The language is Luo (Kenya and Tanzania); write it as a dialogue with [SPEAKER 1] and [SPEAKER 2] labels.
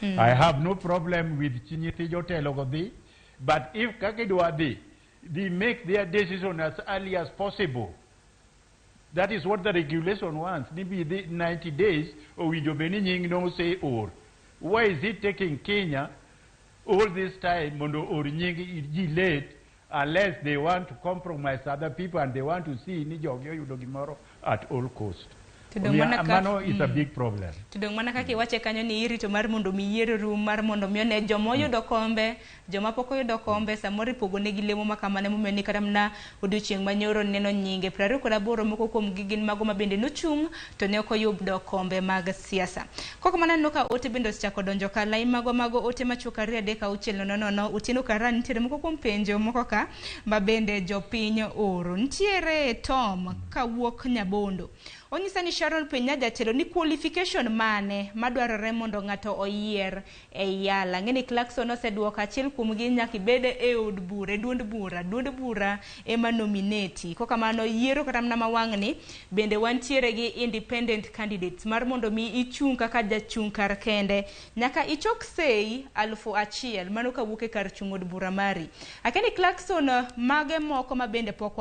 [SPEAKER 1] I have no problem with Chinyithi Jotelo Godi, but if Kakidwadi, they make their decision as early as possible. That is what the regulation wants. Maybe 90 days, or we do nying no say or. Why is it taking Kenya all this time or nying late unless they want to compromise other people and they want to see Nijogyo at all cost? Mano is a big problem.
[SPEAKER 2] Tudong mana kaki wache kanyo ni iri to mar mondo mi yiero rum mar mondo mi one jomo yudo kombe, joma poko yudo kombe, samori pogo ne gilemo makamane mumeni karamna odiochieng' manyoro neno nyinge 28 moko kuom gigin mago mabende nochung' to ne ok oyudo kombe mag siasa. Koko mana noka ote bende osechako donjo ka lai mago ote machuka 3:6 Utino Karan nitiere moko kuom penjo moko ka mabende jopiny oro. Nitiere Tom kawuok Nyabondo. Onyisa ni Sharon Penya jatelo ni qualification mane madwarore mondo ng'ato oyier e yala. Ng'eni Clarkson oseduoka achiel kuom gi nyaka ibede e od bura, duond bura ema nominate. Koka mano yiero kata mna mawang'ni bende wantiere gi independent candidates mar mondo mi ichung' kaka jachung' kar kende nyaka ichok sei 1,000 mano kawuok e kar chung' od bura mari. Akeni Clarkson mage moko mabende pok